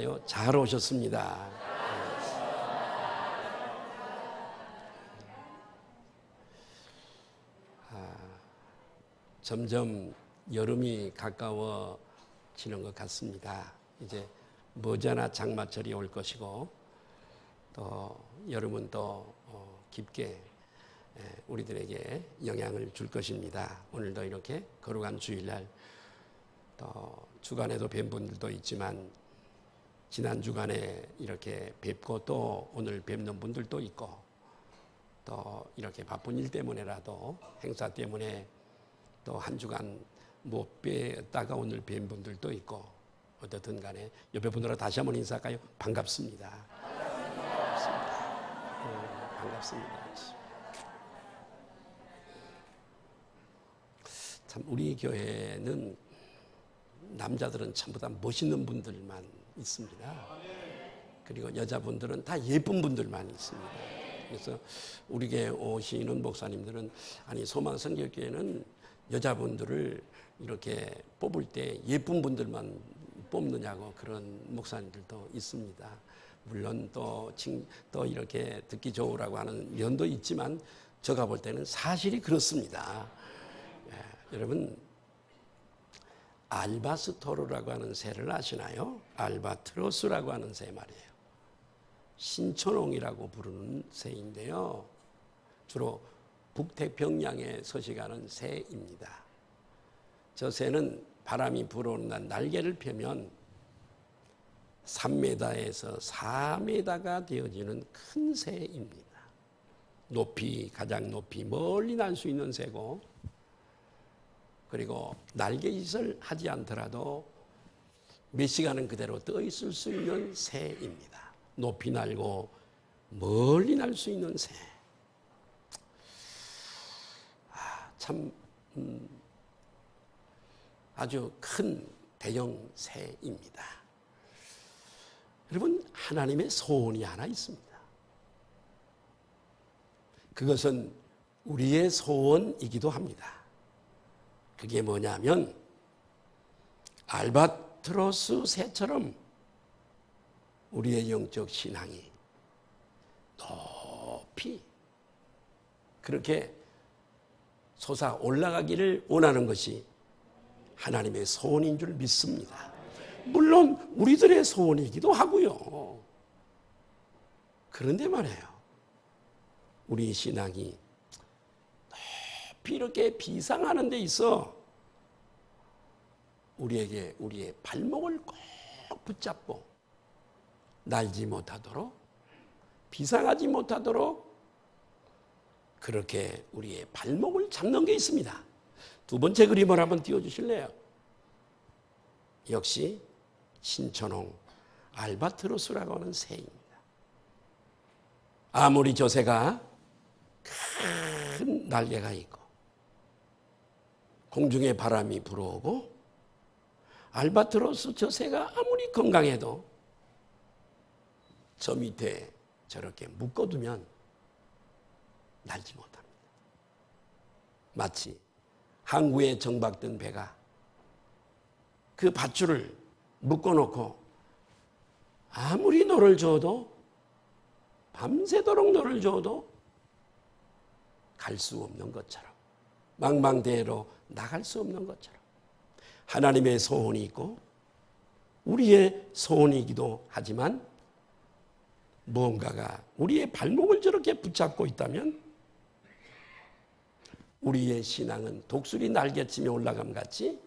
안녕하세요. 잘 오셨습니다. 점점 여름이 가까워지는 것 같습니다. 이제 머지않아 장마철이 올 것이고 또 여름은 또 깊게 우리들에게 영향을 줄 것입니다. 오늘도 이렇게 거룩한 주일날 또 주간에도 뵌 분들도 있지만 지난 주간에 이렇게 뵙고 또 오늘 뵙는 분들도 있고 또 이렇게 바쁜 일 때문에라도 행사 때문에 또 한 주간 못 뵙다가 오늘 뵌 분들도 있고 어떻든 간에 옆에 분들하고 다시 한번 인사할까요? 반갑습니다. 반갑습니다. 참 우리 교회는 남자들은 전부 다 멋있는 분들만 있습니다. 그리고 여자분들은 다 예쁜 분들만 있습니다. 그래서 우리 교회 오시는 목사님들은 아니 소망성결교회는 여자분들을 이렇게 뽑을 때 예쁜 분들만 뽑느냐고 그런 목사님들도 있습니다. 물론 또 이렇게 듣기 좋으라고 하는 면도 있지만 제가 볼 때는 사실이 그렇습니다. 여러분 알바스토르라고 하는 새를 아시나요? 알바트로스라고 하는 새 말이에요. 신천홍이라고 부르는 새인데요. 주로 북태평양에 서식하는 새입니다. 저 새는 바람이 불어오는 날 날개를 펴면 3m에서 4m가 되어지는 큰 새입니다. 가장 높이 멀리 날 수 있는 새고 그리고 날개짓을 하지 않더라도 몇 시간은 그대로 떠 있을 수 있는 새입니다. 높이 날고 멀리 날 수 있는 새. 참 아주 큰 대형 새입니다. 여러분 하나님의 소원이 하나 있습니다. 그것은 우리의 소원이기도 합니다. 그게 뭐냐면 알바트로스 새처럼 우리의 영적 신앙이 높이 그렇게 솟아 올라가기를 원하는 것이 하나님의 소원인 줄 믿습니다. 물론 우리들의 소원이기도 하고요. 그런데 말이에요. 우리 신앙이 높이 이렇게 비상하는 데 있어 우리에게 우리의 발목을 꼭 붙잡고 날지 못하도록 비상하지 못하도록 그렇게 우리의 발목을 잡는 게 있습니다. 두 번째 그림을 한번 띄워주실래요? 역시 신천홍 알바트로스라고 하는 새입니다. 아무리 저 새가 큰 날개가 있고 공중에 바람이 불어오고 알바트로스 저 새가 아무리 건강해도 저 밑에 저렇게 묶어두면 날지 못합니다. 마치 항구에 정박된 배가 그 밧줄을 묶어놓고 아무리 노를 저어도 밤새도록 노를 저어도 갈 수 없는 것처럼 망망대해로 나갈 수 없는 것처럼 하나님의 소원이 있고 우리의 소원이기도 하지만 무언가가 우리의 발목을 저렇게 붙잡고 있다면 우리의 신앙은 독수리 날개치며 올라감 같이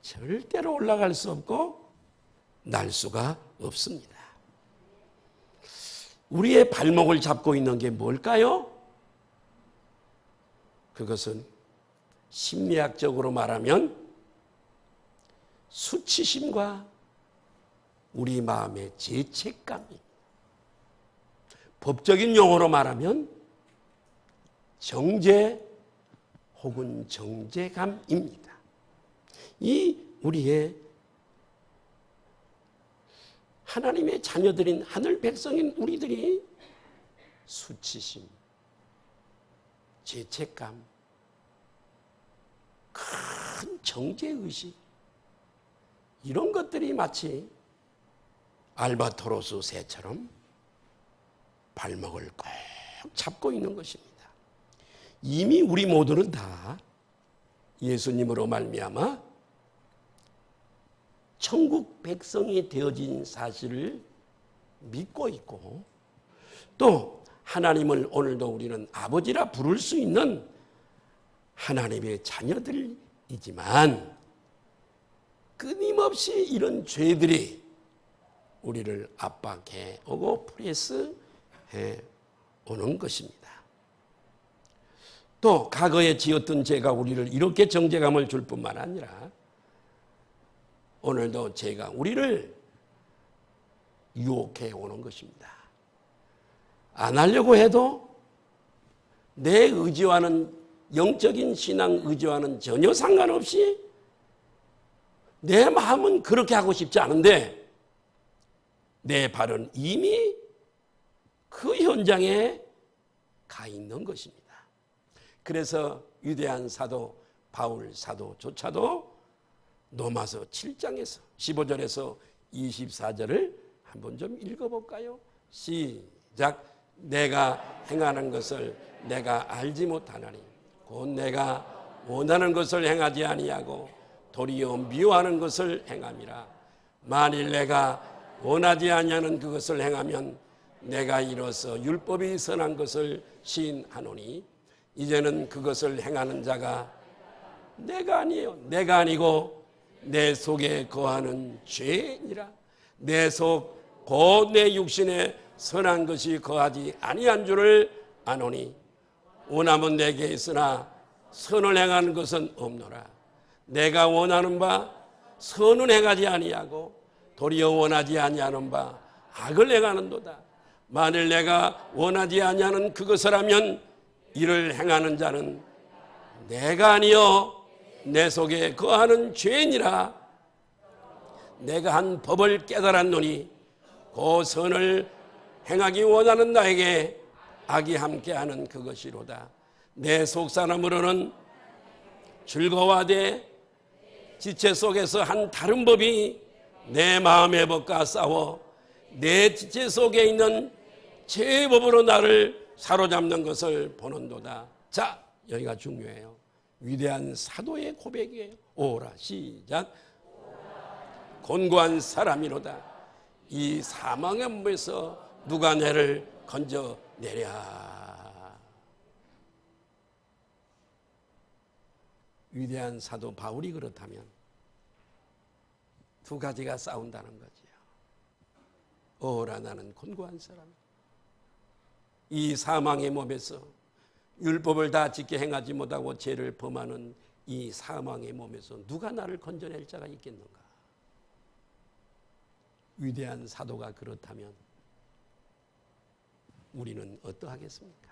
절대로 올라갈 수 없고 날 수가 없습니다. 우리의 발목을 잡고 있는 게 뭘까요? 그것은 심리학적으로 말하면 수치심과 우리 마음의 죄책감입니다. 법적인 용어로 말하면 정죄 혹은 정죄감입니다. 이 우리의 하나님의 자녀들인 하늘 백성인 우리들이 수치심, 죄책감, 큰 정죄의식 이런 것들이 마치 알바토로스 새처럼 발목을 꼭 잡고 있는 것입니다. 이미 우리 모두는 다 예수님으로 말미암아 천국 백성이 되어진 사실을 믿고 있고, 또 하나님을 오늘도 우리는 아버지라 부를 수 있는 하나님의 자녀들이지만, 끊임없이 이런 죄들이 우리를 압박해 오고 프레스해 오는 것입니다. 또 과거에 지었던 죄가 우리를 이렇게 정죄감을 줄 뿐만 아니라 오늘도 죄가 우리를 유혹해 오는 것입니다. 안 하려고 해도 내 의지와는, 영적인 신앙 의지와는 전혀 상관없이 내 마음은 그렇게 하고 싶지 않은데 내 발은 이미 그 현장에 가 있는 것입니다. 그래서 위대한 사도 바울 사도조차도 로마서 7장에서 15절에서 24절을 한번 좀 읽어볼까요? 시작. 내가 행하는 것을 내가 알지 못하나니 곧 내가 원하는 것을 행하지 아니하고 도리어 미워하는 것을 행함이라. 만일 내가 원하지 아니하는 그것을 행하면 내가 이로써 율법이 선한 것을 시인하노니 이제는 그것을 행하는 자가 내가 아니에요. 내가 아니고 내 속에 거하는 죄니라. 내 속 곧 내 육신에 선한 것이 거하지 아니한 줄을 아노니 원함은 내게 있으나 선을 행하는 것은 없노라. 내가 원하는 바 선은 행하지 아니하고 도리어 원하지 아니하는 바 악을 행하는도다. 만일 내가 원하지 아니하는 그것을 하면 이를 행하는 자는 내가 아니요 내 속에 거하는 죄니라. 내가 한 법을 깨달았노니 그 선을 행하기 원하는 나에게 악이 함께하는 그것이로다. 내 속사람으로는 즐거워하되 지체 속에서 한 다른 법이 내 마음의 법과 싸워 내 지체 속에 있는 죄의 법으로 나를 사로잡는 것을 보는도다. 자, 여기가 중요해요. 위대한 사도의 고백이에요. 오라, 시작. 곤고한 사람이로다. 이 사망의 몸에서 누가 내를 건져내랴. 위대한 사도 바울이 그렇다면 두 가지가 싸운다는 거지요. 오라, 나는 곤고한 사람. 이 사망의 몸에서 율법을 다 지켜 행하지 못하고 죄를 범하는 이 사망의 몸에서 누가 나를 건져낼 자가 있겠는가? 위대한 사도가 그렇다면 우리는 어떠하겠습니까?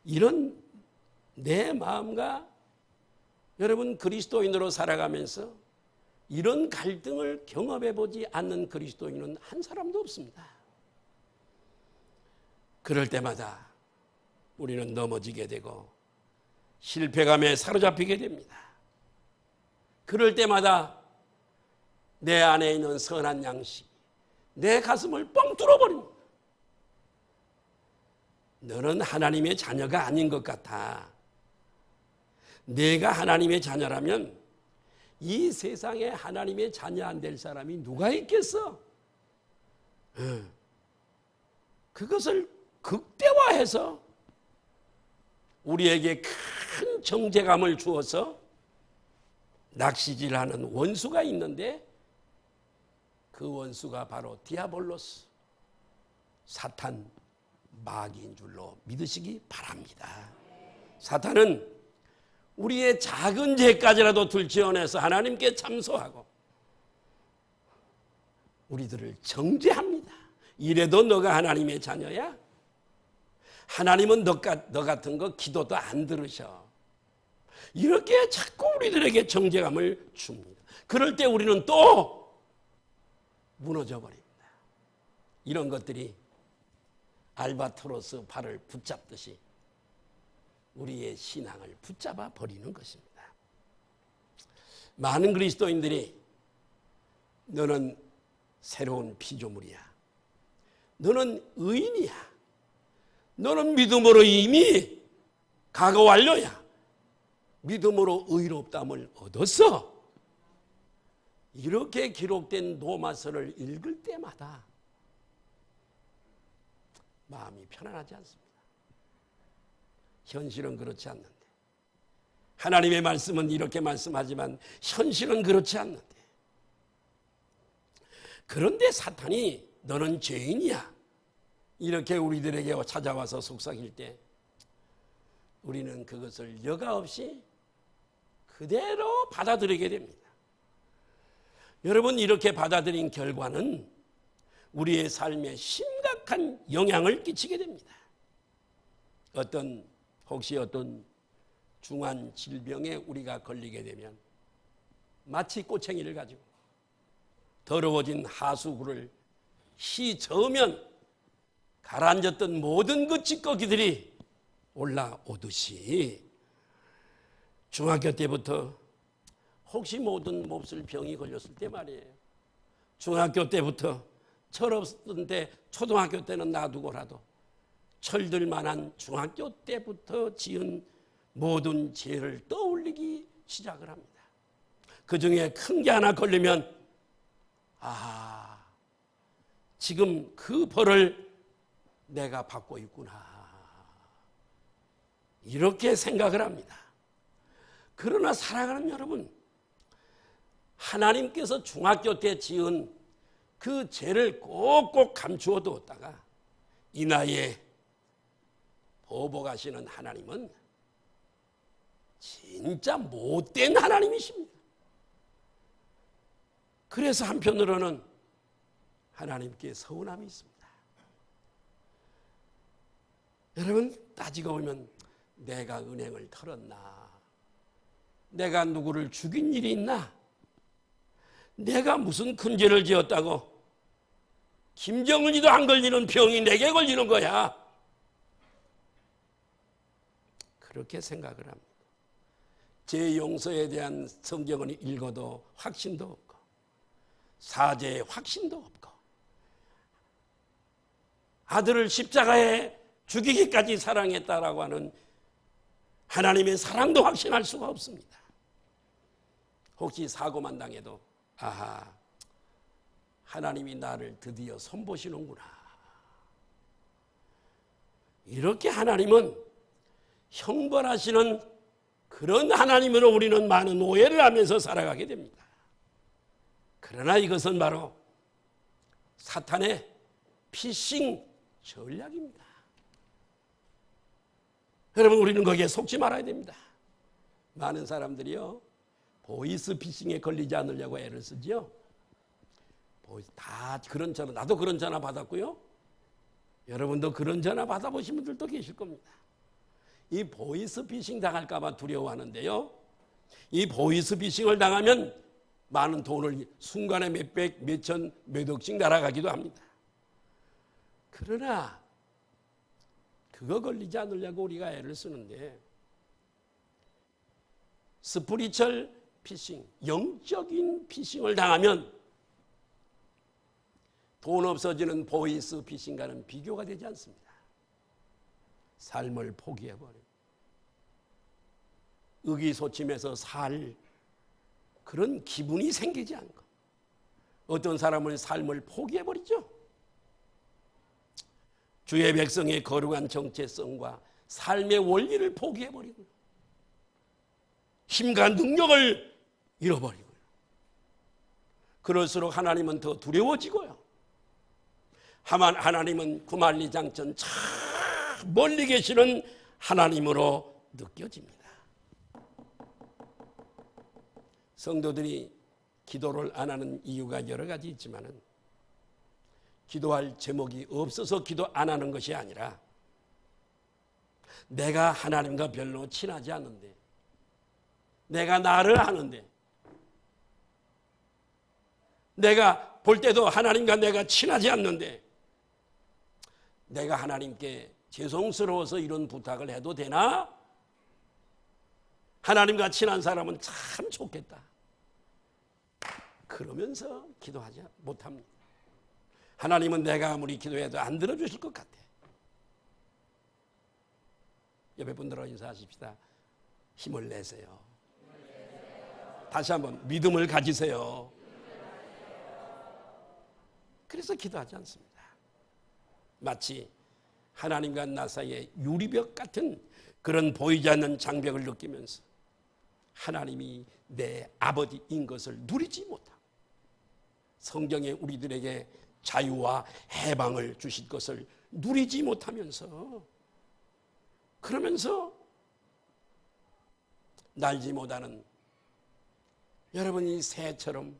이런 내 마음과 여러분 그리스도인으로 살아가면서 이런 갈등을 경험해 보지 않는 그리스도인은 한 사람도 없습니다. 그럴 때마다 우리는 넘어지게 되고 실패감에 사로잡히게 됩니다. 그럴 때마다 내 안에 있는 선한 양식이 내 가슴을 뻥 뚫어버립니다. 너는 하나님의 자녀가 아닌 것 같아. 내가 하나님의 자녀라면 이 세상에 하나님의 자녀 안 될 사람이 누가 있겠어? 그것을 극대화해서 우리에게 큰 정죄감을 주어서 낚시질하는 원수가 있는데 그 원수가 바로 디아볼로스, 사탄, 마귀인 줄로 믿으시기 바랍니다. 사탄은 우리의 작은 죄까지라도 들춰내서 하나님께 참소하고 우리들을 정죄합니다. 이래도 너가 하나님의 자녀야? 하나님은 너 같은 거 기도도 안 들으셔. 이렇게 자꾸 우리들에게 정죄감을 줍니다. 그럴 때 우리는 또 무너져 버립니다. 이런 것들이 알바트로스 발을 붙잡듯이 우리의 신앙을 붙잡아 버리는 것입니다. 많은 그리스도인들이 너는 새로운 피조물이야. 너는 의인이야. 너는 믿음으로 이미 과거 완료야. 믿음으로 의롭다함을 얻었어. 이렇게 기록된 로마서를 읽을 때마다 마음이 편안하지 않습니다. 현실은 그렇지 않는데, 하나님의 말씀은 이렇게 말씀하지만 현실은 그렇지 않는데, 그런데 사탄이 너는 죄인이야 이렇게 우리들에게 찾아와서 속삭일 때 우리는 그것을 여과 없이 그대로 받아들이게 됩니다. 여러분, 이렇게 받아들인 결과는 우리의 삶에 심각한 영향을 끼치게 됩니다. 혹시 어떤 중한 질병에 우리가 걸리게 되면 마치 꼬챙이를 가지고 더러워진 하수구를 히 저으면 가라앉았던 모든 그 찌꺼기들이 올라오듯이 중학교 때부터 혹시 모든 몹쓸 병이 걸렸을 때 말이에요. 중학교 때부터 철없던데 초등학교 때는 놔두고라도 철들 만한 중학교 때부터 지은 모든 죄를 떠올리기 시작을 합니다. 그 중에 큰 게 하나 걸리면 지금 그 벌을 내가 받고 있구나 이렇게 생각을 합니다. 그러나 사랑하는 여러분, 하나님께서 중학교 때 지은 그 죄를 꼭꼭 감추어 두었다가 이 나이에 보복하시는 하나님은 진짜 못된 하나님이십니다. 그래서 한편으로는 하나님께 서운함이 있습니다. 여러분, 따지고 보면 내가 은행을 털었나? 내가 누구를 죽인 일이 있나? 내가 무슨 큰 죄를 지었다고 김정은이도 안 걸리는 병이 내게 걸리는 거야? 그렇게 생각을 합니다. 제 용서에 대한 성경을 읽어도 확신도 없고 사죄의 확신도 없고 아들을 십자가에 죽이기까지 사랑했다라고 하는 하나님의 사랑도 확신할 수가 없습니다. 혹시 사고만 당해도 하나님이 나를 드디어 손보시는구나. 이렇게 하나님은 형벌하시는 그런 하나님으로 우리는 많은 오해를 하면서 살아가게 됩니다. 그러나 이것은 바로 사탄의 피싱 전략입니다. 여러분, 우리는 거기에 속지 말아야 됩니다. 많은 사람들이요, 보이스 피싱에 걸리지 않으려고 애를 쓰죠. 다 그런 전화, 나도 그런 전화 받았고요. 여러분도 그런 전화 받아보신 분들도 계실 겁니다. 이 보이스 피싱 당할까 봐 두려워하는데요, 이 보이스 피싱을 당하면 많은 돈을 순간에 몇백, 몇천, 몇억씩 날아가기도 합니다. 그러나 그거 걸리지 않으려고 우리가 애를 쓰는데, 스피리추얼 피싱, 영적인 피싱을 당하면 돈 없어지는 보이스 피싱과는 비교가 되지 않습니다. 삶을 포기해버려요. 의기소침해서 살 그런 기분이 생기지 않고 어떤 사람은 삶을 포기해버리죠. 주의 백성의 거룩한 정체성과 삶의 원리를 포기해버리고 힘과 능력을 잃어버리고요. 그럴수록 하나님은 더 두려워지고요. 하나님은 구만리장천 참 멀리 계시는 하나님으로 느껴집니다. 성도들이 기도를 안 하는 이유가 여러 가지 있지만은 기도할 제목이 없어서 기도 안 하는 것이 아니라 내가 하나님과 별로 친하지 않는데, 내가 나를 아는데, 내가 볼 때도 하나님과 내가 친하지 않는데 내가 하나님께 죄송스러워서 이런 부탁을 해도 되나? 하나님과 친한 사람은 참 좋겠다. 그러면서 기도하지 못합니다. 하나님은 내가 아무리 기도해도 안 들어주실 것 같아. 옆에 분들하고 인사하십시다. 힘을 내세요. 다시 한번 믿음을 가지세요. 그래서 기도하지 않습니다. 마치 하나님과 나 사이에 유리벽 같은 그런 보이지 않는 장벽을 느끼면서 하나님이 내 아버지인 것을 누리지 못하고 성경에 우리들에게 자유와 해방을 주실 것을 누리지 못하면서 그러면서 날지 못하는 여러분이 새처럼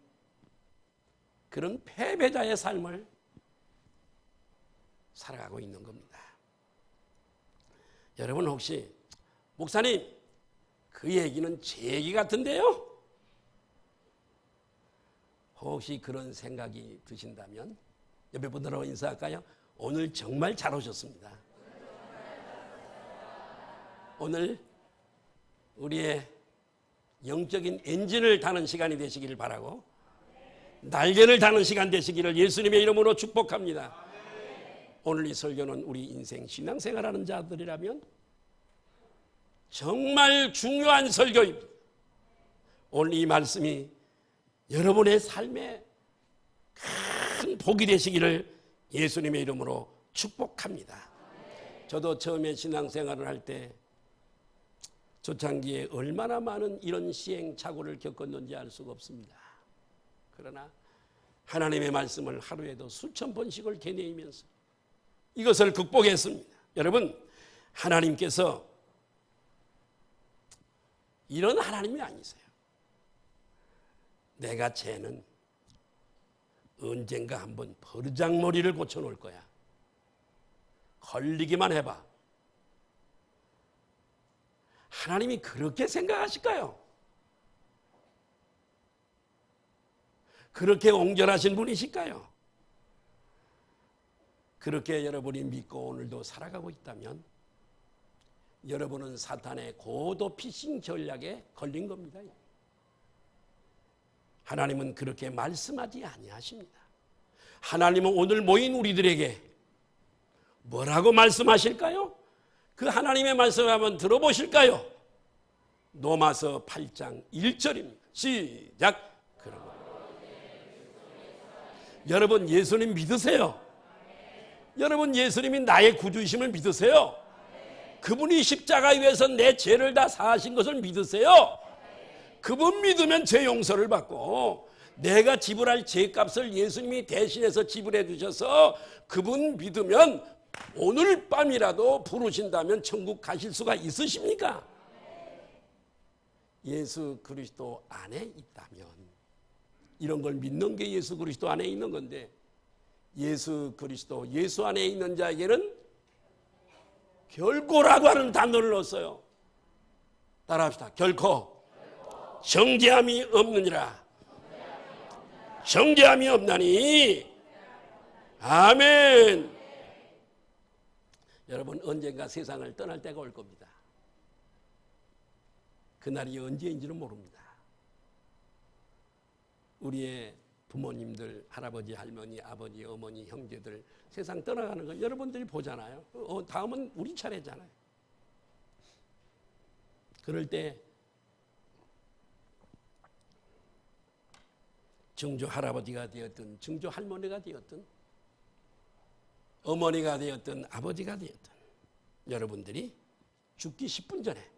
그런 패배자의 삶을 살아가고 있는 겁니다. 여러분 혹시 목사님 그 얘기는 제 얘기 같은데요? 혹시 그런 생각이 드신다면 옆에 분들하고 인사할까요? 오늘 정말 잘 오셨습니다. 오늘 우리의 영적인 엔진을 다는 시간이 되시기를 바라고 날개를 다는 시간 되시기를 예수님의 이름으로 축복합니다. 오늘 이 설교는 우리 인생 신앙생활하는 자들이라면 정말 중요한 설교입니다. 오늘 이 말씀이 여러분의 삶에 큰 복이 되시기를 예수님의 이름으로 축복합니다. 저도 처음에 신앙생활을 할 때 초창기에 얼마나 많은 이런 시행착오를 겪었는지 알 수가 없습니다. 그러나 하나님의 말씀을 하루에도 수천 번씩을 되뇌이면서 이것을 극복했습니다. 여러분, 하나님께서 이런 하나님이 아니세요. 내가 쟤는 언젠가 한번 버르장머리를 고쳐놓을 거야. 걸리기만 해봐. 하나님이 그렇게 생각하실까요? 그렇게 옹졸하신 분이실까요? 그렇게 여러분이 믿고 오늘도 살아가고 있다면 여러분은 사탄의 고도 피싱 전략에 걸린 겁니다. 하나님은 그렇게 말씀하지 아니하십니다. 하나님은 오늘 모인 우리들에게 뭐라고 말씀하실까요? 그 하나님의 말씀을 한번 들어보실까요? 로마서 8장 1절입니다. 시작. 그러면 여러분 예수님 믿으세요? 여러분 예수님이 나의 구주이심을 믿으세요? 그분이 십자가에 위해서 내 죄를 다 사하신 것을 믿으세요? 그분 믿으면 죄 용서를 받고 내가 지불할 죄값을 예수님이 대신해서 지불해 주셔서 그분 믿으면 오늘 밤이라도 부르신다면 천국 가실 수가 있으십니까? 예수 그리스도 안에 있다면 이런 걸 믿는 게 예수 그리스도 안에 있는 건데 예수 그리스도 예수 안에 있는 자에게는 결코라고 하는 단어를 넣었어요. 따라합시다. 결코 정죄함이 없느니라. 정죄함이 없나니. 아멘. 여러분 언젠가 세상을 떠날 때가 올 겁니다. 그날이 언제인지는 모릅니다. 우리의 부모님들, 할아버지, 할머니, 아버지, 어머니, 형제들 세상 떠나가는 걸 여러분들이 보잖아요. 다음은 우리 차례잖아요. 그럴 때 증조 할아버지가 되었든 증조 할머니가 되었든 어머니가 되었든 아버지가 되었든 여러분들이 죽기 10분 전에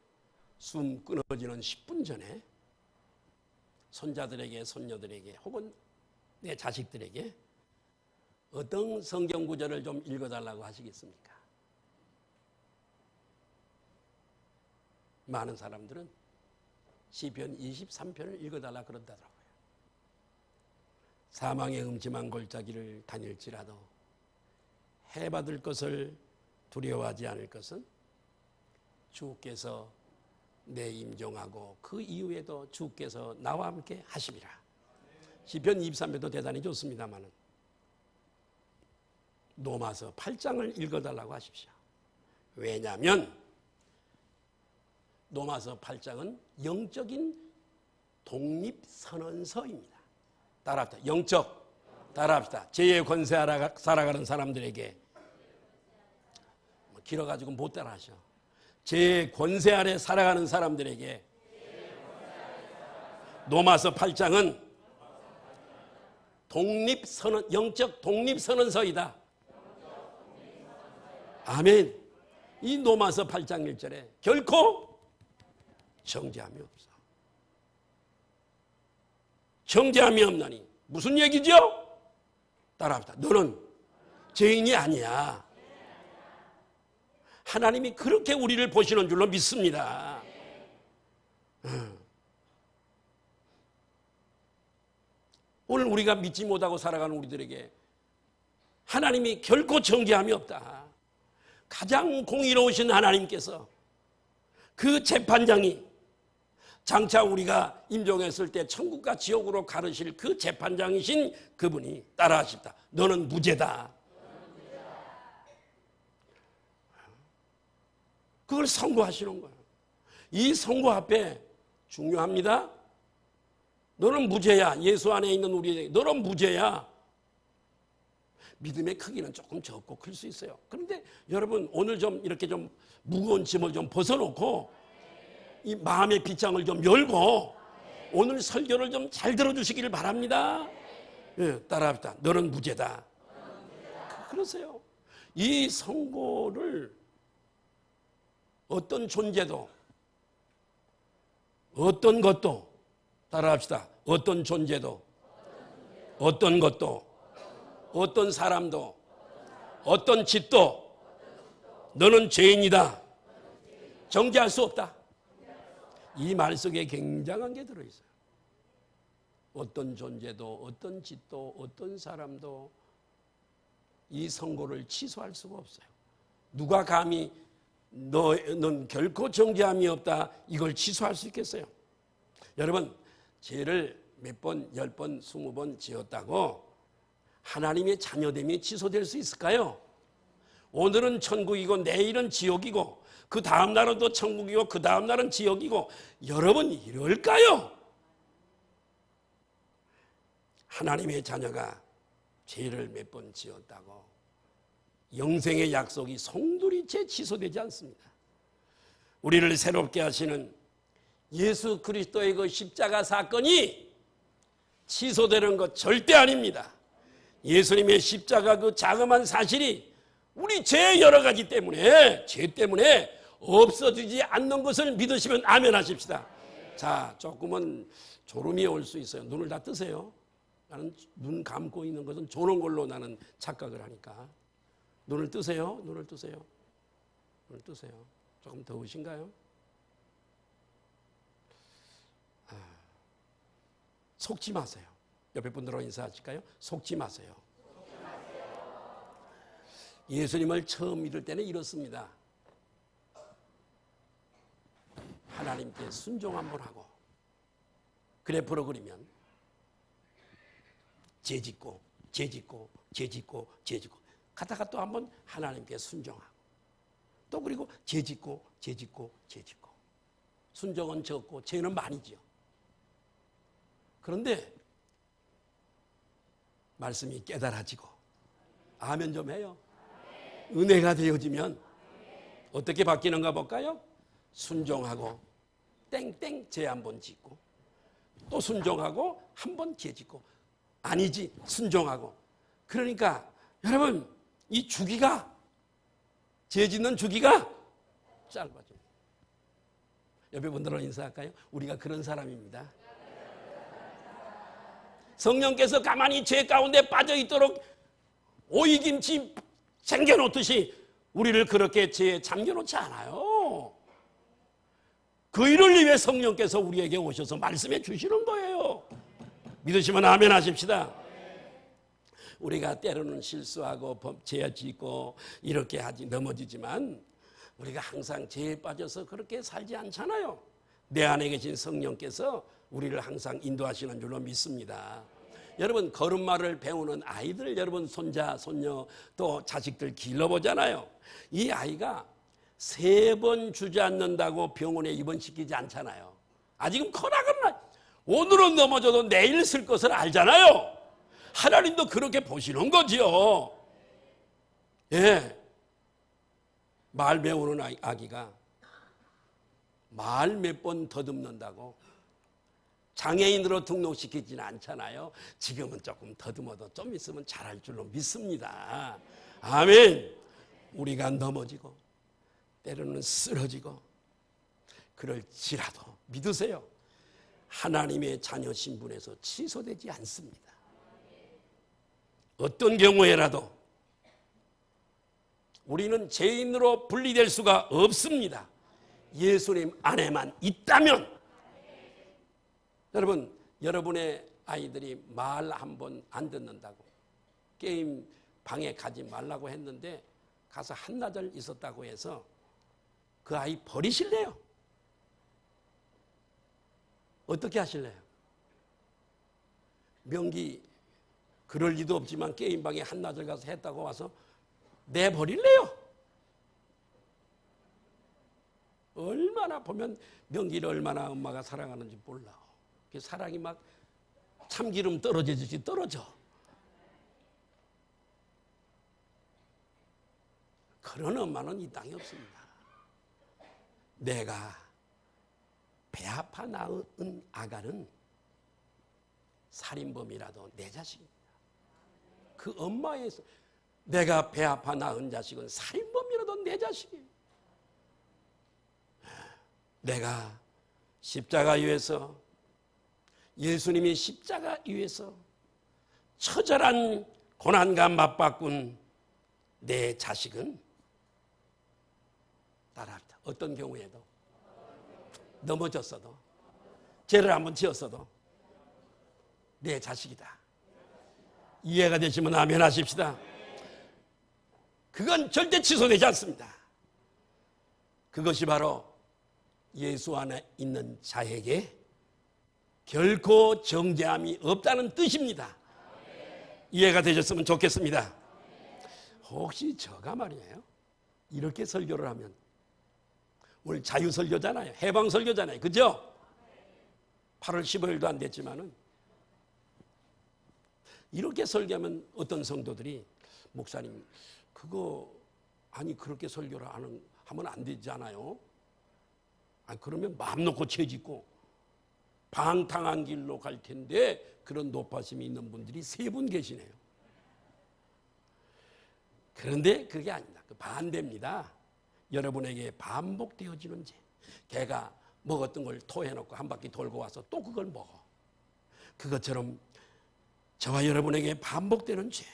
숨 끊어지는 10분 전에 손자들에게 손녀들에게 혹은 내 자식들에게 어떤 성경 구절을 좀 읽어달라고 하시겠습니까? 많은 사람들은 시편 23편을 읽어달라 그런다더라고요. 사망의 음침한 골짜기를 다닐지라도 해받을 것을 두려워하지 않을 것은 주께서 내 임종하고 그 이후에도 주께서 나와 함께 하심이라. 시편 23편도 대단히 좋습니다만은 로마서 8장을 읽어달라고 하십시오. 왜냐하면 로마서 8장은 영적인 독립선언서입니다. 따라합시다. 영적. 따라합시다. 죄의 권세 아래 살아가는 사람들에게. 길어가지고 못 따라하셔. 죄의 권세 아래 살아가는 사람들에게. 로마서 8장은 독립선언, 영적 독립선언서이다. 아멘. 이 로마서 8장 1절에 결코 정죄함이 없어. 정죄함이 없나니 무슨 얘기죠? 따라합시다. 너는 죄인이 아니야. 하나님이 그렇게 우리를 보시는 줄로 믿습니다. 오늘 우리가 믿지 못하고 살아가는 우리들에게 하나님이 결코 정죄함이 없다. 가장 공의로우신 하나님께서 그 재판장이 장차 우리가 임종했을 때 천국과 지옥으로 가르실 그 재판장이신 그분이 따라하십니다. 너는 무죄다. 그걸 선고하시는 거예요. 이 선고 앞에 중요합니다. 너는 무죄야. 예수 안에 있는 우리에게 너는 무죄야. 믿음의 크기는 조금 적고 클 수 있어요. 그런데 여러분 오늘 좀 이렇게 좀 무거운 짐을 좀 벗어놓고 이 마음의 빗장을 좀 열고 오늘 설교를 좀 잘 들어주시기를 바랍니다. 예, 따라합시다. 너는 무죄다. 그러세요. 이 선고를 어떤 존재도 어떤 것도 따라합시다. 어떤 존재도 어떤 것도 어떤 사람도 어떤 짓도 너는 죄인이다. 정죄할 수 없다. 이 말 속에 굉장한 게 들어있어요. 어떤 존재도 어떤 짓도 어떤 사람도 이 선고를 취소할 수가 없어요. 누가 감히 넌 결코 정죄함이 없다 이걸 취소할 수 있겠어요? 여러분 죄를 몇 번, 10번, 20번 지었다고 하나님의 자녀됨이 취소될 수 있을까요? 오늘은 천국이고 내일은 지옥이고 그 다음 날은 또 천국이고 그 다음 날은 지옥이고 여러분 이럴까요? 하나님의 자녀가 죄를 몇 번 지었다고 영생의 약속이 송두리째 취소되지 않습니다. 우리를 새롭게 하시는 예수 그리스도의 그 십자가 사건이 취소되는 것 절대 아닙니다. 예수님의 십자가 그 자그마한 사실이 우리 죄 여러 가지 때문에 죄 때문에 없어지지 않는 것을 믿으시면 아멘 하십시다. 자, 조금은 졸음이 올 수 있어요. 눈을 다 뜨세요. 나는 눈 감고 있는 것은 조는 걸로 나는 착각을 하니까. 눈을 뜨세요. 눈을 뜨세요. 눈을 뜨세요. 조금 더우신가요? 속지 마세요. 옆에 분들하고 인사하실까요? 속지 마세요. 예수님을 처음 믿을 때는 이렇습니다. 하나님께 순종 한번 하고 그래 버려버리면 죄짓고 죄짓고 죄짓고 죄짓고 가다가 또 한번 하나님께 순종하고 또 그리고 죄짓고 죄짓고 죄짓고 순종은 적고 죄는 많이죠. 그런데 말씀이 깨달아지고 아멘 좀 해요. 은혜가 되어지면 어떻게 바뀌는가 볼까요? 순종하고 땡땡 죄 한 번 짓고 또 순종하고 한 번 죄 짓고 아니지 순종하고 그러니까 여러분 이 주기가 죄 짓는 주기가 짧아져요. 옆에 분들은 인사할까요? 우리가 그런 사람입니다. 성령께서 가만히 죄 가운데 빠져있도록 오이김치 챙겨놓듯이 우리를 그렇게 죄에 잠겨놓지 않아요. 그 일을 위해 성령께서 우리에게 오셔서 말씀해 주시는 거예요. 믿으시면 아멘 하십시다. 우리가 때로는 실수하고 죄 짓고 이렇게 하지 넘어지지만 우리가 항상 죄에 빠져서 그렇게 살지 않잖아요. 내 안에 계신 성령께서 우리를 항상 인도하시는 줄로 믿습니다. 여러분 걸음마를 배우는 아이들 여러분 손자 손녀 또 자식들 길러보잖아요. 이 아이가 3번 주저앉는다고 병원에 입원시키지 않잖아요. 아직은 커나거나 오늘은 넘어져도 내일 쓸 것을 알잖아요. 하나님도 그렇게 보시는 거지요. 예. 말 배우는 아기가 말 몇 번 더듬는다고 장애인으로 등록시키지는 않잖아요. 지금은 조금 더듬어도 좀 있으면 잘할 줄로 믿습니다. 아멘. 우리가 넘어지고 때로는 쓰러지고 그럴지라도 믿으세요. 하나님의 자녀 신분에서 취소되지 않습니다. 어떤 경우에라도 우리는 죄인으로 분리될 수가 없습니다. 예수님 안에만 있다면. 여러분, 여러분의 아이들이 말 한 번 안 듣는다고 게임 방에 가지 말라고 했는데 가서 한나절 있었다고 해서 그 아이 버리실래요? 어떻게 하실래요? 명기 그럴 리도 없지만 게임방에 한나절 가서 했다고 와서 내버릴래요? 얼마나 보면 명기를 얼마나 엄마가 사랑하는지 몰라. 그 사랑이 막 참기름 떨어지듯이 떨어져. 그런 엄마는 이 땅에 없습니다. 내가 배 아파 낳은 아가는 살인범이라도 내 자식입니다. 그 엄마의 내가 배 아파 낳은 자식은 살인범이라도 내 자식이에요. 내가 십자가 위에서 예수님이 십자가 위에서 처절한 고난과 맞바꾼 내 자식은 따라합니다. 어떤 경우에도 넘어졌어도 죄를 한번 지었어도 내 자식이다. 이해가 되시면 아멘 하십시다. 그건 절대 취소되지 않습니다. 그것이 바로 예수 안에 있는 자에게 결코 정죄함이 없다는 뜻입니다. 이해가 되셨으면 좋겠습니다. 혹시 저가 말이에요, 이렇게 설교를 하면, 오늘 자유설교잖아요, 해방설교잖아요, 그죠? 8월 15일도 안 됐지만은 이렇게 설교하면 어떤 성도들이 목사님 그거 아니 그렇게 설교를 하면 안 되잖아요. 그러면 마음 놓고 죄 짓고 방탕한 길로 갈 텐데, 그런 노파심이 있는 분들이 3분 계시네요. 그런데 그게 아닙니다. 그 반대입니다. 여러분에게 반복되어지는 죄. 개가 먹었던 걸 토해놓고 한 바퀴 돌고 와서 또 그걸 먹어. 그것처럼 저와 여러분에게 반복되는 죄.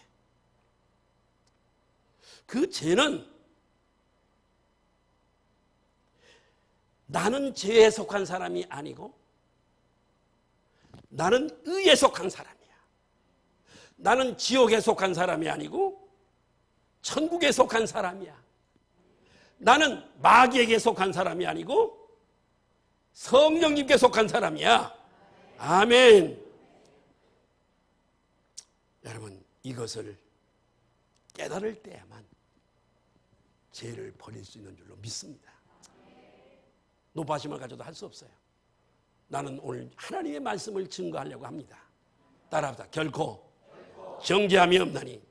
그 죄는 나는 죄에 속한 사람이 아니고 나는 의에 속한 사람이야. 나는 지옥에 속한 사람이 아니고 천국에 속한 사람이야. 나는 마귀에게 속한 사람이 아니고 성령님께 속한 사람이야. 아멘. 여러분, 이것을 깨달을 때야만 죄를 버릴 수 있는 줄로 믿습니다. 노파심을 가져도 할 수 없어요. 나는 오늘 하나님의 말씀을 증거하려고 합니다. 따라합시다. 결코 정죄함이 없나니.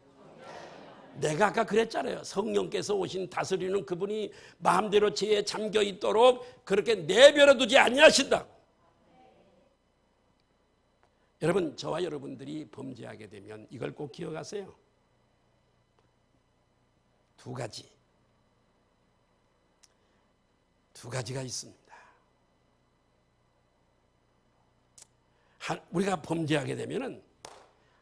내가 아까 그랬잖아요. 성령께서 오신 다스리는 그분이 마음대로 죄에 잠겨 있도록 그렇게 내버려 두지 아니하신다고. 여러분, 저와 여러분들이 범죄하게 되면 이걸 꼭 기억하세요. 2가지가 있습니다. 우리가 범죄하게 되면은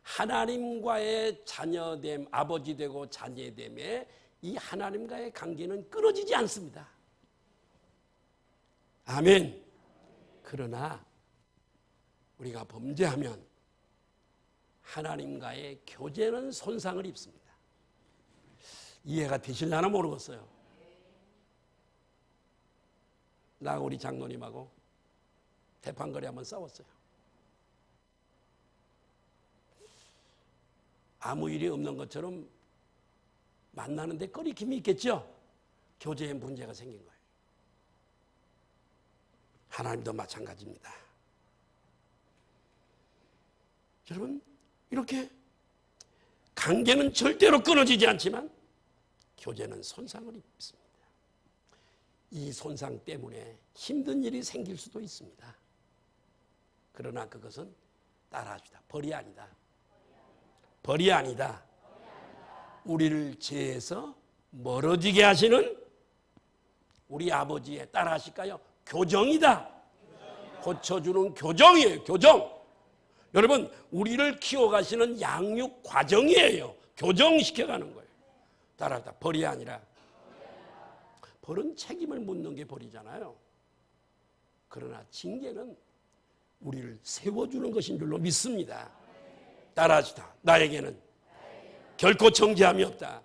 하나님과의 자녀됨, 아버지 되고 자녀됨에 이 하나님과의 관계는 끊어지지 않습니다. 아멘. 그러나 우리가 범죄하면 하나님과의 교제는 손상을 입습니다. 이해가 되실려나 모르겠어요. 나하고 우리 장로님하고 대판거리 한번 싸웠어요. 아무 일이 없는 것처럼 만나는데 꺼리낌이 있겠죠? 교제에 문제가 생긴 거예요. 하나님도 마찬가지입니다. 여러분, 이렇게 관계는 절대로 끊어지지 않지만 교제는 손상을 입습니다. 이 손상 때문에 힘든 일이 생길 수도 있습니다. 그러나 그것은 따라합시다. 벌이 아니다. 벌이 아니다. 우리를 죄에서 멀어지게 하시는 우리 아버지의 따라하실까요? 교정이다. 고쳐주는 교정이에요. 교정. 여러분, 우리를 키워가시는 양육 과정이에요. 교정시켜가는 거예요. 따라합시다. 벌이 아니라. 벌은 책임을 묻는 게 벌이잖아요. 그러나 징계는 우리를 세워주는 것인 줄로 믿습니다. 따라합시다. 나에게는 결코 정죄함이 없다.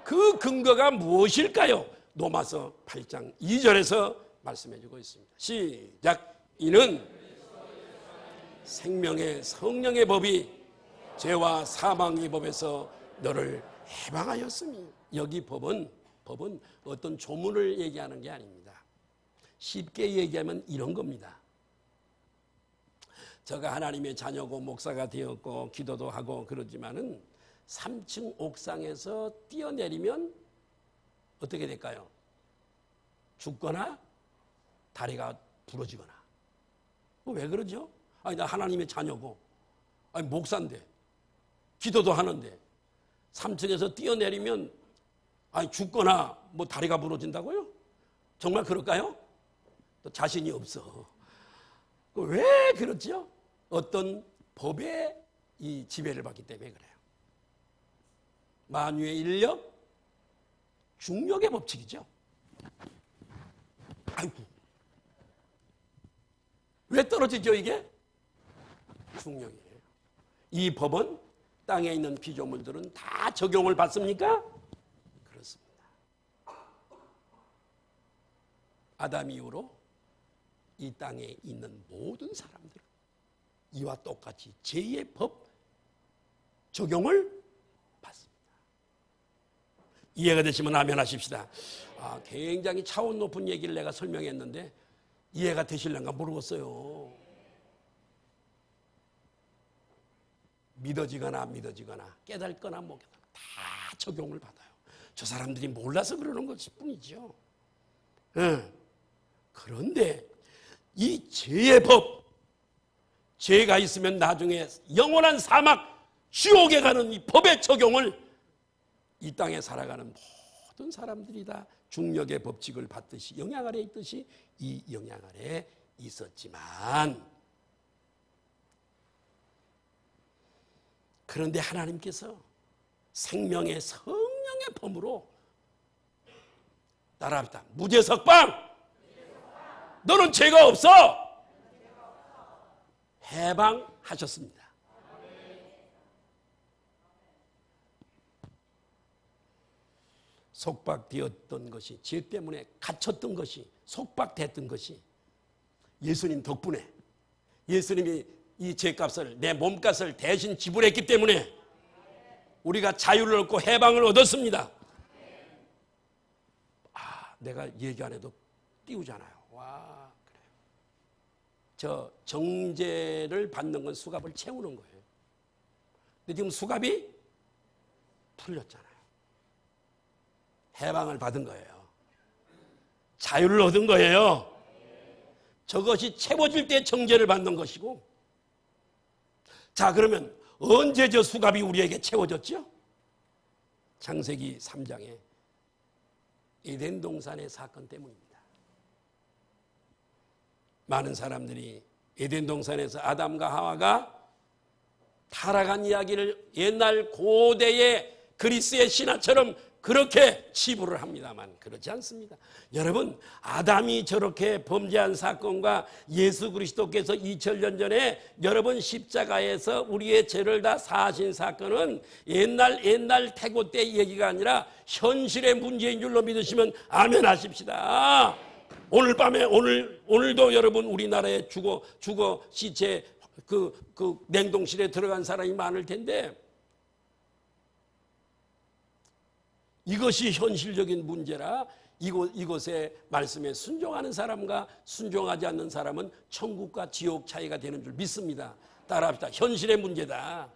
그 근거가 무엇일까요? 로마서 8장 2절에서 말씀해주고 있습니다. 시작. 이는 생명의 성령의 법이 죄와 사망의 법에서 너를 해방하였으니. 여기 법은 어떤 조문을 얘기하는 게 아닙니다. 쉽게 얘기하면 이런 겁니다. 제가 하나님의 자녀고 목사가 되었고 기도도 하고 그러지만은 3층 옥상에서 뛰어내리면 어떻게 될까요? 죽거나 다리가 부러지거나. 왜 그러죠? 아니, 나 하나님의 자녀고, 아니, 목사인데, 기도도 하는데 3층에서 뛰어내리면 아니, 죽거나 뭐 다리가 부러진다고요? 정말 그럴까요? 또 자신이 없어. 왜 그렇죠? 어떤 법의 이 지배를 받기 때문에 그래요. 만유의 인력, 중력의 법칙이죠. 아이고, 왜 떨어지죠 이게? 중력이에요. 이 법은 땅에 있는 피조물들은 다 적용을 받습니까? 그렇습니다. 아담 이후로 이 땅에 있는 모든 사람들은 이와 똑같이 죄의 법 적용을 받습니다. 이해가 되시면 아멘 하십시다. 굉장히 차원 높은 얘기를 내가 설명했는데 이해가 되실런가 모르겠어요. 믿어지거나 안 믿어지거나 깨달거나 못 깨달거나 다 적용을 받아요. 저 사람들이 몰라서 그러는 것일 뿐이죠. 그런데 이 죄의 법, 죄가 있으면 나중에 영원한 사막, 지옥에 가는 이 법의 적용을 이 땅에 살아가는 모든 사람들이 다 중력의 법칙을 받듯이 영향 아래에 있듯이 이 영향 아래에 있었지만, 그런데 하나님께서 생명의 성령의 법으로 따라합시다. 무죄석방! 너는 죄가 없어! 해방하셨습니다. 속박되었던 것이, 죄 때문에 갇혔던 것이, 속박됐던 것이 예수님 덕분에, 예수님이 이 죄값을, 내 몸값을 대신 지불했기 때문에 우리가 자유를 얻고 해방을 얻었습니다. 내가 얘기 안 해도 띄우잖아요. 와, 그래요. 저 정죄를 받는 건 수갑을 채우는 거예요. 근데 지금 수갑이 풀렸잖아요. 해방을 받은 거예요. 자유를 얻은 거예요. 저것이 채워질 때 정죄를 받는 것이고, 자, 그러면 언제 저 수갑이 우리에게 채워졌죠? 창세기 3장에 에덴 동산의 사건 때문입니다. 많은 사람들이 에덴 동산에서 아담과 하와가 타락한 이야기를 옛날 고대의 그리스의 신화처럼 그렇게 치부를 합니다만 그렇지 않습니다. 여러분, 아담이 저렇게 범죄한 사건과 예수 그리스도께서 2000년 전에 여러분 십자가에서 우리의 죄를 다 사하신 사건은 옛날 태고 때 얘기가 아니라 현실의 문제인 줄로 믿으시면 아멘 하십시다. 오늘 밤에 오늘도 여러분 우리나라에 죽어 시체 그 냉동실에 들어간 사람이 많을 텐데, 이것이 현실적인 문제라 이것의 말씀에 순종하는 사람과 순종하지 않는 사람은 천국과 지옥 차이가 되는 줄 믿습니다. 따라합시다. 현실의 문제다.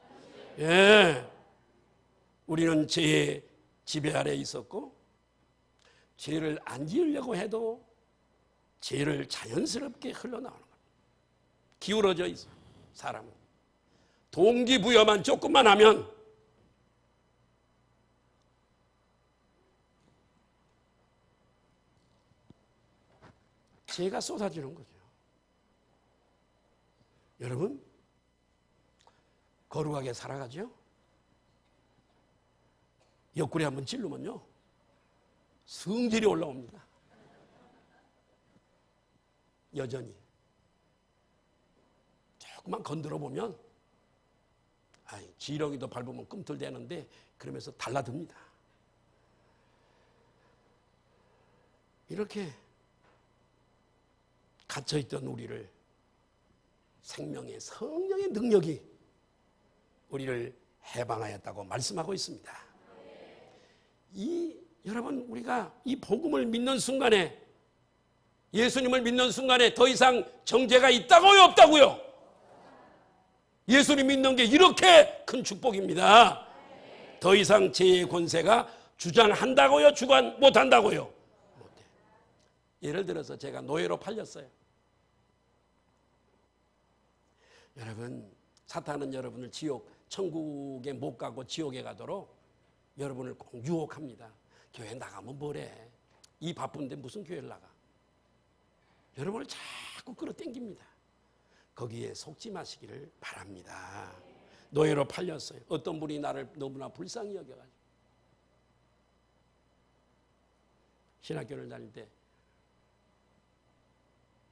예. 우리는 죄의 지배 아래 있었고 죄를 안 지으려고 해도 죄를 자연스럽게 흘러나오는 겁니다. 기울어져 있어 사람은. 동기부여만 조금만 하면 죄가 쏟아지는 거죠. 여러분, 거룩하게 살아가죠? 옆구리 한번 찌르면요 성질이 올라옵니다. 여전히 조금만 건드려 보면 지렁이도 밟으면 꿈틀대는데 그러면서 달라듭니다. 이렇게 갇혀있던 우리를 생명의 성령의 능력이 우리를 해방하였다고 말씀하고 있습니다. 여러분, 우리가 이 복음을 믿는 순간에, 예수님을 믿는 순간에 더 이상 정죄가 있다고요, 없다고요? 예수님 믿는 게 이렇게 큰 축복입니다. 더 이상 죄의 권세가 주장한다고요, 주관 못한다고요? 못해. 예를 들어서 제가 노예로 팔렸어요. 여러분, 사탄은 여러분을 천국에 못 가고 지옥에 가도록 여러분을 꼭 유혹합니다. 교회 나가면 뭐래? 이 바쁜데 무슨 교회를 나가? 여러분을 자꾸 끌어당깁니다. 거기에 속지 마시기를 바랍니다. 노예로 팔렸어요. 어떤 분이 나를 너무나 불쌍히 여겨가지고 신학교를 다닐 때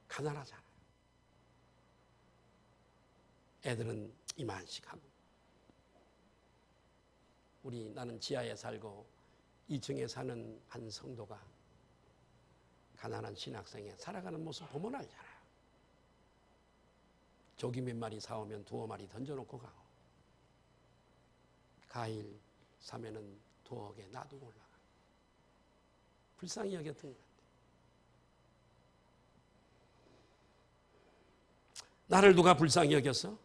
가난하잖아요. 애들은 이만씩 하고 나는 지하에 살고 2층에 사는 한 성도가 가난한 신학생에 살아가는 모습 보면 알잖아요. 조기 몇 마리 사오면 2마리 던져놓고 가고 과일 사면은 2억에 놔두고 올라가. 불쌍히 여겼던 것 같아요. 나를 누가 불쌍히 여겼어?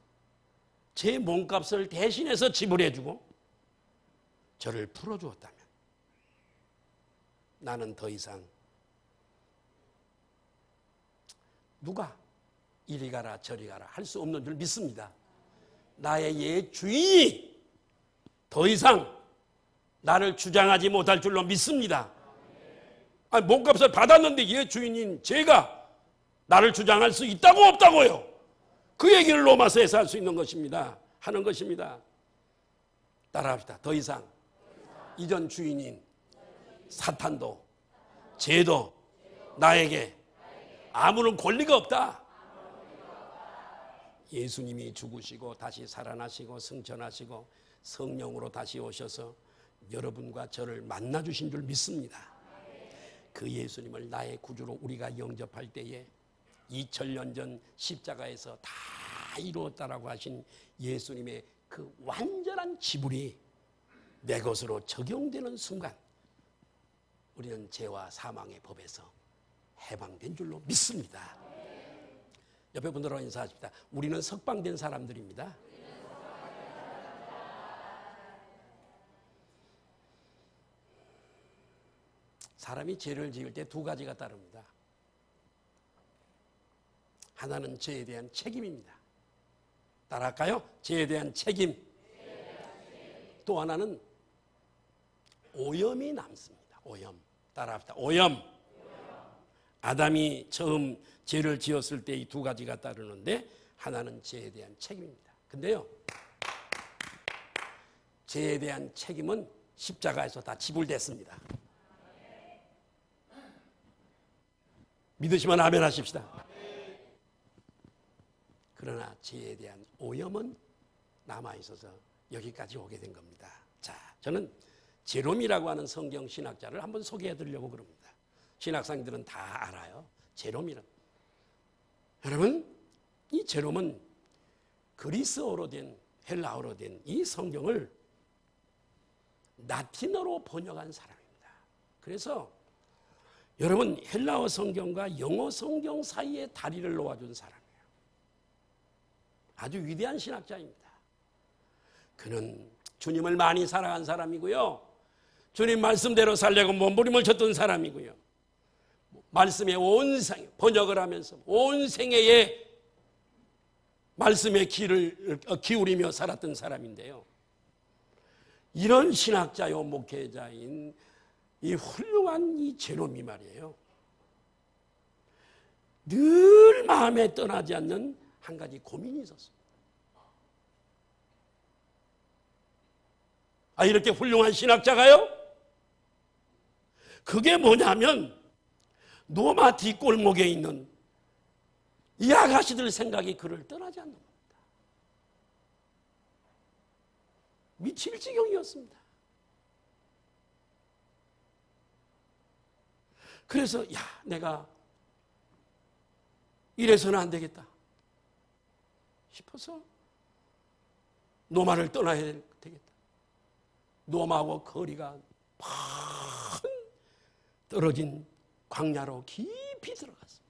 제 몸값을 대신해서 지불해주고 저를 풀어주었다면 나는 더 이상 누가 이리 가라 저리 가라 할 수 없는 줄 믿습니다. 나의 옛 주인이 더 이상 나를 주장하지 못할 줄로 믿습니다. 몸값을 받았는데 옛 주인인 제가 나를 주장할 수 있다고 없다고요? 그 얘기를 로마서에서 할 수 있는 것입니다. 하는 것입니다. 따라합시다. 더 이상 이전 주인인 사탄도 죄도 나에게 아무런 권리가 없다. 예수님이 죽으시고 다시 살아나시고 승천하시고 성령으로 다시 오셔서 여러분과 저를 만나주신 줄 믿습니다. 그 예수님을 나의 구주로 우리가 영접할 때에 2000년 전 십자가에서 다 이루었다라고 하신 예수님의 그 완전한 지불이 내 것으로 적용되는 순간 우리는 죄와 사망의 법에서 해방된 줄로 믿습니다. 옆에 분들하고 인사하십시다. 우리는 석방된 사람들입니다. 사람이 죄를 지을 때 2가지가 따릅니다. 하나는 죄에 대한 책임입니다. 따라할까요? 죄에 대한 책임. 또 하나는 오염이 남습니다. 오염. 따라합시다. 오염. 아담이 처음 죄를 지었을 때 이 2가지가 따르는데 하나는 죄에 대한 책임입니다. 근데요, 죄에 대한 책임은 십자가에서 다 지불됐습니다. 믿으시면 아멘 하십시다. 그러나 죄에 대한 오염은 남아있어서 여기까지 오게 된 겁니다. 자, 저는 제롬이라고 하는 성경 신학자를 한번 소개해 드리려고 그럽니다. 신학생들은 다 알아요. 제롬이란. 여러분, 이 제롬은 그리스어로 된, 헬라어로 된 이 성경을 라틴어로 번역한 사람입니다. 그래서 여러분, 헬라어 성경과 영어 성경 사이에 다리를 놓아준 사람이에요. 아주 위대한 신학자입니다. 그는 주님을 많이 사랑한 사람이고요. 주님 말씀대로 살려고 몸부림을 쳤던 사람이고요. 말씀에 온 생, 번역을 하면서 온 생애에 말씀에 귀를 기울이며 살았던 사람인데요. 이런 신학자요 목회자인 이 훌륭한 이 제롬이 말이에요. 늘 마음에 떠나지 않는 한 가지 고민이 있었습니다. 이렇게 훌륭한 신학자가요? 그게 뭐냐면 노마 뒷골목에 있는 이 아가씨들 생각이 그를 떠나지 않는 겁니다. 미칠 지경이었습니다. 그래서 내가 이래서는 안 되겠다 싶어서 노마를 떠나야 되겠다. 노마하고 거리가 먼 떨어진 광야로 깊이 들어갔습니다.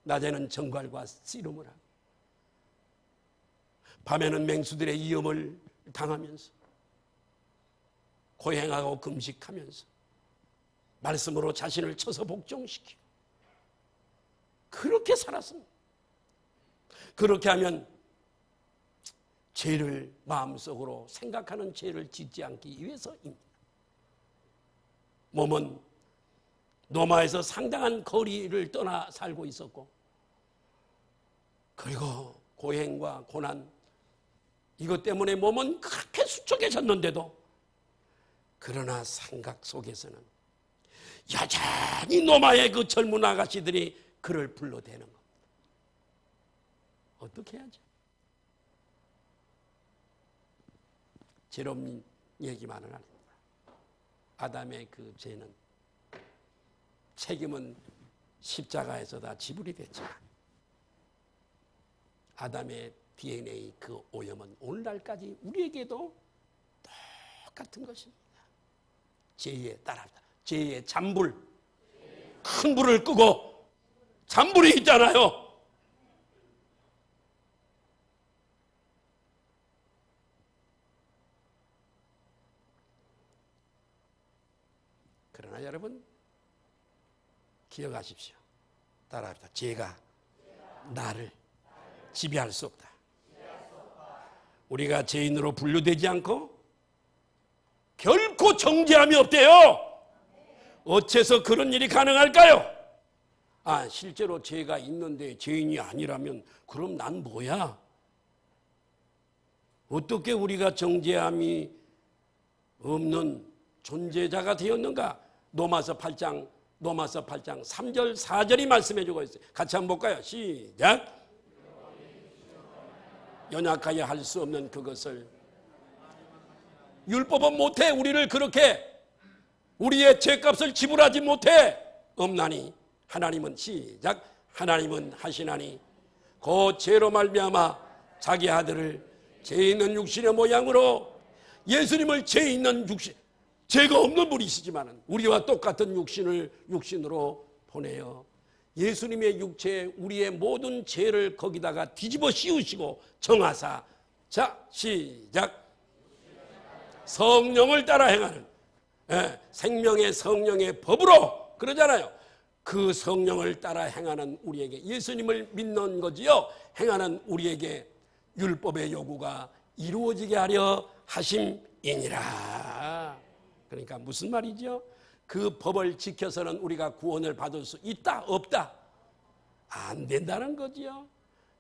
낮에는 정갈과 씨름을 하고 밤에는 맹수들의 위험을 당하면서 고행하고 금식하면서 말씀으로 자신을 쳐서 복종시키고 그렇게 살았습니다. 그렇게 하면 죄를 마음속으로 생각하는 죄를 짓지 않기 위해서입니다. 몸은 노마에서 상당한 거리를 떠나 살고 있었고 그리고 고행과 고난 이것 때문에 몸은 그렇게 수척해졌는데도 그러나 생각 속에서는 여전히 노마의 그 젊은 아가씨들이 그를 불러대는 겁니다. 어떻게 해야죠? 제롬 얘기만은 아닙니다. 아담의 그 죄는 책임은 십자가에서 다 지불이 됐지만 아담의 DNA 그 오염은 오늘날까지 우리에게도 똑같은 것입니다. 죄에 따라합니다. 죄의 잔불, 큰 불을 끄고 잔불이 있잖아요. 그러나 여러분 기억하십시오. 따라합니다. 죄가 나를 지배할 수 없다. 우리가 죄인으로 분류되지 않고 결코 정죄함이 없대요. 어째서 그런 일이 가능할까요? 실제로 죄가 있는데 죄인이 아니라면 그럼 난 뭐야? 어떻게 우리가 정죄함이 없는 존재자가 되었는가? 로마서 8장 3절 4절이 말씀해 주고 있어요. 같이 한번 볼까요? 시작. 연약하여 할 수 없는 그것을 율법은 못해 우리를 그렇게 우리의 죄값을 지불하지 못해 없나니 하나님은 시작 하나님은 하시나니 그 죄로 말미암아 자기 아들을 죄 있는 육신의 모양으로 예수님을 죄 있는 육신 죄가 없는 분이시지만 우리와 똑같은 육신으로 보내요. 예수님의 육체에 우리의 모든 죄를 거기다가 뒤집어 씌우시고 정하사 자 시작 성령을 따라 행하는 생명의 성령의 법으로 그러잖아요. 그 성령을 따라 행하는 우리에게 예수님을 믿는 거지요. 행하는 우리에게 율법의 요구가 이루어지게 하려 하심이니라. 그러니까 무슨 말이죠? 그 법을 지켜서는 우리가 구원을 받을 수 있다 없다? 안 된다는 거지요.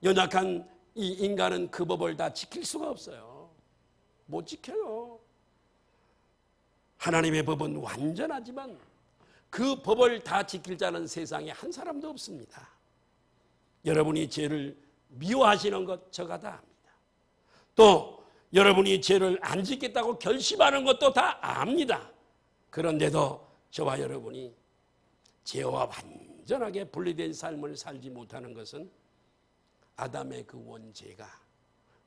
연약한 이 인간은 그 법을 다 지킬 수가 없어요. 못 지켜요. 하나님의 법은 완전하지만 그 법을 다 지킬 자는 세상에 한 사람도 없습니다. 여러분이 죄를 미워하시는 것 저가 다 압니다. 또 여러분이 죄를 안 짓겠다고 결심하는 것도 다 압니다. 그런데도 저와 여러분이 죄와 완전하게 분리된 삶을 살지 못하는 것은 아담의 그 원죄가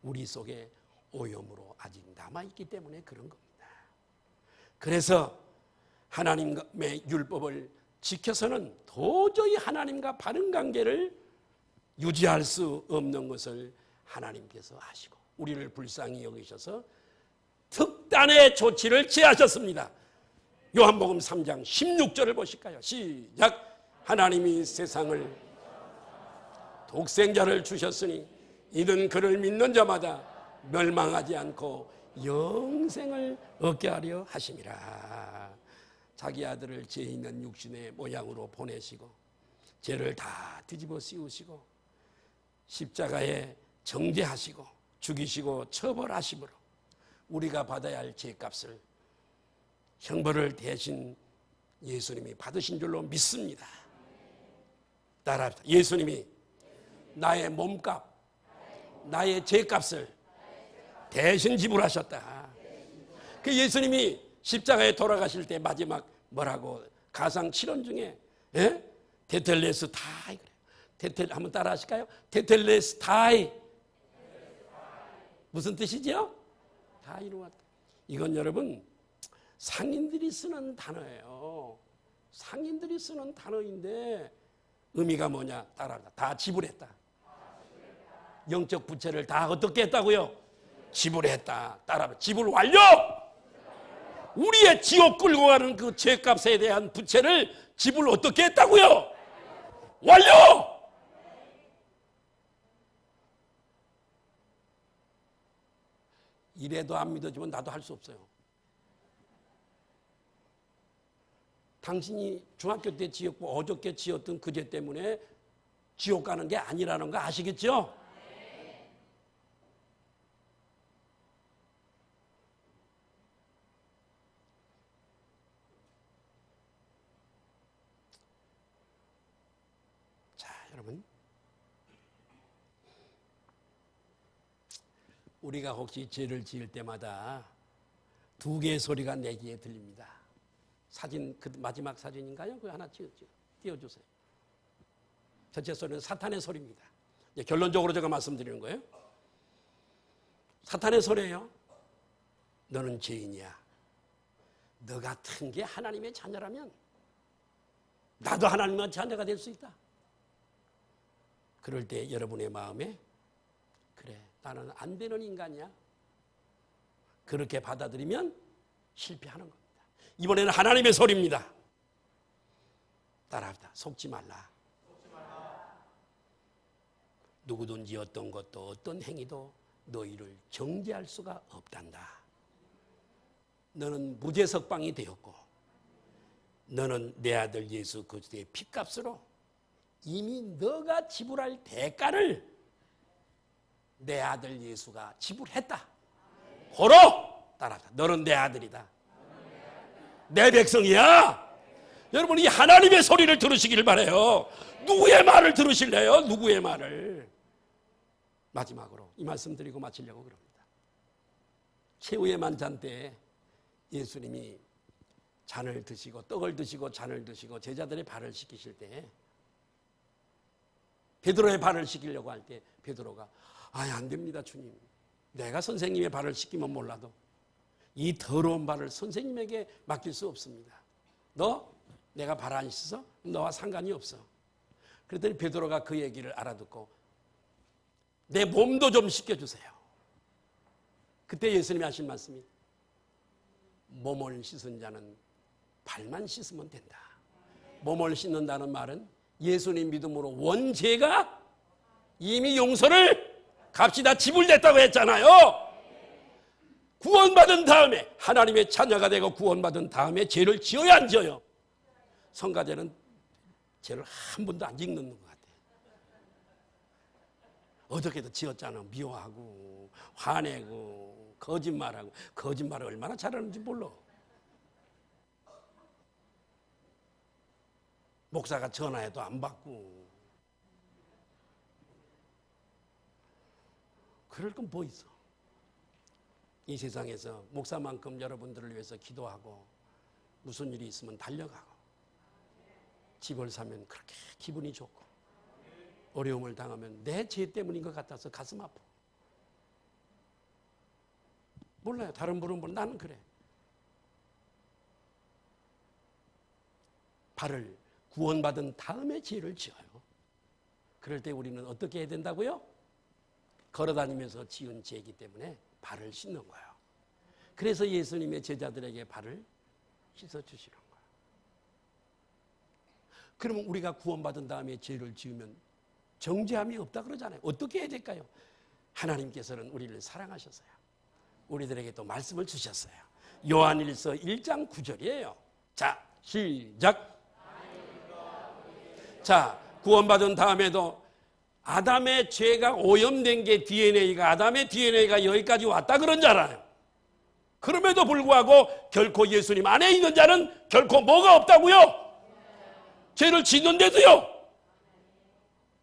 우리 속에 오염으로 아직 남아있기 때문에 그런 겁니다. 그래서 하나님의 율법을 지켜서는 도저히 하나님과 바른 관계를 유지할 수 없는 것을 하나님께서 하시고 우리를 불쌍히 여기셔서 특단의 조치를 취하셨습니다. 요한복음 3장 16절을 보실까요? 시작. 하나님이 세상을 독생자를 주셨으니 이는 그를 믿는 자마다 멸망하지 않고 영생을 얻게 하려 하심이라. 자기 아들을 죄 있는 육신의 모양으로 보내시고 죄를 다 뒤집어 씌우시고 십자가에 정죄하시고 죽이시고 처벌하심으로 우리가 받아야 할 죄값을 형벌을 대신 예수님이 받으신 줄로 믿습니다. 따라합시다. 예수님이 나의 몸값, 나의 죄값을 대신 지불하셨다. 그 예수님이 십자가에 돌아가실 때 마지막 뭐라고 가상 7원 중에 테텔레스타이 그래요. 한번 따라 하실까요? 테텔레스타이 무슨 뜻이죠? 다 이루었다. 이건 여러분 상인들이 쓰는 단어예요. 상인들이 쓰는 단어인데 의미가 뭐냐? 따라합니다. 다 지불했다. 영적 부채를 다 어떻게 했다고요? 지불했다. 따라합니다. 지불 완료! 우리의 지옥 끌고 가는 그 죄값에 대한 부채를 지불 어떻게 했다고요? 완료! 이래도 안 믿어지면 나도 할 수 없어요. 당신이 중학교 때 지었고 어저께 지었던 그 죄 때문에 지옥 가는 게 아니라는 거 아시겠죠? 자, 여러분. 우리가 혹시 죄를 지을 때마다 두 개의 소리가 내 귀에 들립니다. 사진, 그 마지막 사진인가요? 그거 하나 띄워주세요. 첫째 소리는 사탄의 소리입니다. 결론적으로 제가 말씀드리는 거예요. 사탄의 소리예요. 너는 죄인이야. 너 같은 게 하나님의 자녀라면 나도 하나님의 자녀가 될 수 있다. 그럴 때 여러분의 마음에 그래, 나는 안 되는 인간이야. 그렇게 받아들이면 실패하는 겁니다. 이번에는 하나님의 소리입니다. 따라합니다. 속지 말라. 누구든지 어떤 것도 어떤 행위도 너희를 정죄할 수가 없단다. 너는 무죄석방이 되었고 너는 내 아들 예수 그리스도의 피값으로 이미 너가 지불할 대가를 내 아들 예수가 지불했다. 호로 따라합니다. 너는 내 아들이다. 내 백성이야. 여러분 이 하나님의 소리를 들으시길 바라요. 누구의 말을 들으실래요? 누구의 말을? 마지막으로 이 말씀 드리고 마치려고 그럽니다. 최후의 만찬 때 예수님이 잔을 드시고 떡을 드시고 잔을 드시고 제자들의 발을 씻기실 때 베드로의 발을 씻기려고 할 때 베드로가 안 됩니다 주님. 내가 선생님의 발을 씻기면 몰라도 이 더러운 발을 선생님에게 맡길 수 없습니다. 너 내가 발 안 씻어? 너와 상관이 없어. 그랬더니 베드로가 그 얘기를 알아듣고 내 몸도 좀 씻겨주세요. 그때 예수님이 하신 말씀이 몸을 씻은 자는 발만 씻으면 된다. 몸을 씻는다는 말은 예수님 믿음으로 원죄가 이미 용서를 값이 다 지불됐다고 했잖아요. 구원받은 다음에 하나님의 자녀가 되고 구원받은 다음에 죄를 지어야 안 지어요? 성가대는 죄를 한 번도 안 짓는 것 같아요. 어저께도 지었잖아. 미워하고 화내고 거짓말하고 거짓말을 얼마나 잘하는지 몰라. 목사가 전화해도 안 받고 그럴 건 뭐 있어. 이 세상에서 목사만큼 여러분들을 위해서 기도하고 무슨 일이 있으면 달려가고 집을 사면 그렇게 기분이 좋고 어려움을 당하면 내 죄 때문인 것 같아서 가슴 아파. 몰라요. 다른 분은 몰라. 나는 그래. 발을 구원받은 다음에 죄를 지어요. 그럴 때 우리는 어떻게 해야 된다고요? 걸어다니면서 지은 죄이기 때문에 발을 씻는 거예요. 그래서 예수님의 제자들에게 발을 씻어주시는 거예요. 그러면 우리가 구원받은 다음에 죄를 지으면 정죄함이 없다 그러잖아요. 어떻게 해야 될까요? 하나님께서는 우리를 사랑하셨어요. 우리들에게 또 말씀을 주셨어요. 요한일서 1장 9절이에요. 자, 시작. 자, 구원받은 다음에도 아담의 죄가 오염된 게 DNA가, 아담의 DNA가 여기까지 왔다 그런 잖아요. 그럼에도 불구하고 결코 예수님 안에 있는 자는 결코 뭐가 없다고요? 죄를 짓는데도요.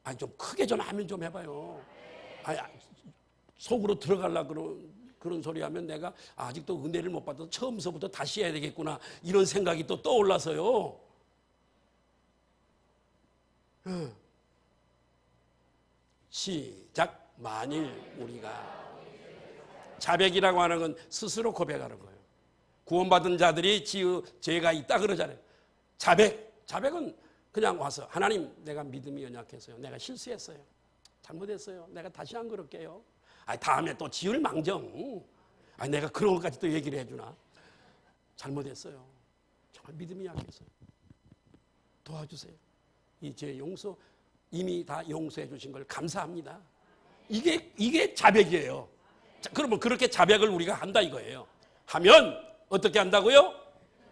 아니, 좀 크게 좀 아멘 좀 해봐요. 아니, 속으로 들어가려고 그런 소리 하면 내가 아직도 은혜를 못 받아서 처음서부터 다시 해야 되겠구나, 이런 생각이 또 떠올라서요. 시작. 만일 우리가, 자백이라고 하는 건 스스로 고백하는 거예요. 구원받은 자들이 죄가 있다 그러잖아요. 자백은 그냥 와서 하나님, 내가 믿음이 연약해서요, 내가 실수했어요, 잘못했어요, 내가 다시 안 그럴게요. 다음에 또 지을 망정. 내가 그런 것까지 또 얘기를 해주나? 잘못했어요, 정말 믿음이 약해서요, 도와주세요. 이 죄 용서, 이미 다 용서해 주신 걸 감사합니다. 이게 자백이에요. 자, 그러면 그렇게 자백을 우리가 한다 이거예요. 하면 어떻게 한다고요?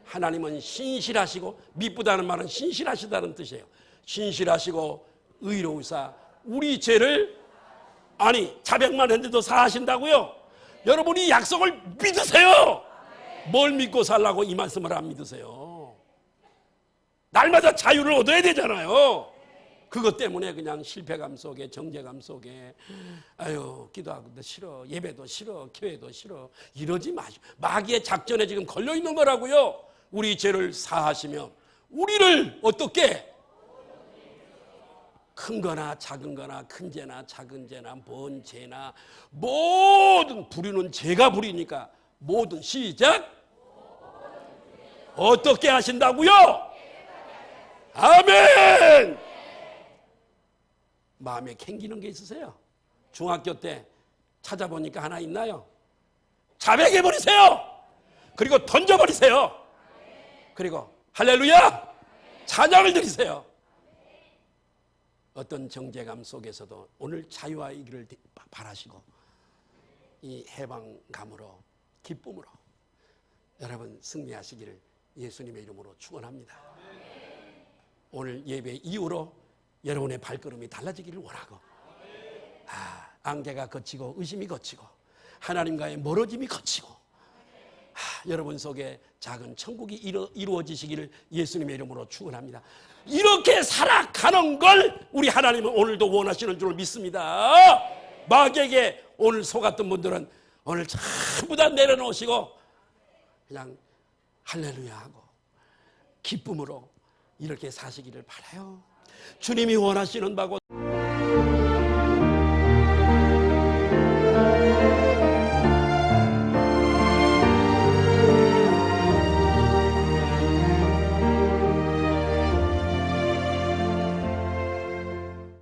하나님은 신실하시고, 미쁘다는 말은 신실하시다는 뜻이에요. 신실하시고 의로우사 우리 죄를, 자백만 했는데도 사하신다고요? 여러분, 이 약속을 믿으세요. 뭘 믿고 살라고 이 말씀을 안 믿으세요? 날마다 자유를 얻어야 되잖아요. 그것 때문에 그냥 실패감 속에, 정죄감 속에, 기도하기도 싫어, 예배도 싫어, 교회도 싫어, 이러지 마시고, 마귀의 작전에 지금 걸려 있는 거라고요. 우리 죄를 사하시며 우리를 어떻게, 큰 거나 작은 거나, 큰 죄나 작은 죄나 뭔 죄나 모든 부류는 죄가 부리니까 모든, 시작, 어떻게 하신다고요? 아멘. 마음에 캥기는 게 있으세요? 중학교 때 찾아보니까 하나 있나요? 자백해버리세요. 그리고 던져버리세요. 그리고 할렐루야, 찬양을 드리세요. 어떤 정죄감 속에서도 오늘 자유하기를 바라시고, 이 해방감으로, 기쁨으로 여러분 승리하시기를 예수님의 이름으로 축원합니다. 오늘 예배 이후로 여러분의 발걸음이 달라지기를 원하고, 안개가 걷히고 의심이 걷히고 하나님과의 멀어짐이 걷히고, 여러분 속에 작은 천국이 이루어지시기를 예수님의 이름으로 축원합니다. 이렇게 살아가는 걸 우리 하나님은 오늘도 원하시는 줄 믿습니다. 마귀에게 오늘 속았던 분들은 오늘 전부 다 내려놓으시고 그냥 할렐루야 하고 기쁨으로 이렇게 사시기를 바라요. 주님이 원하시는 바고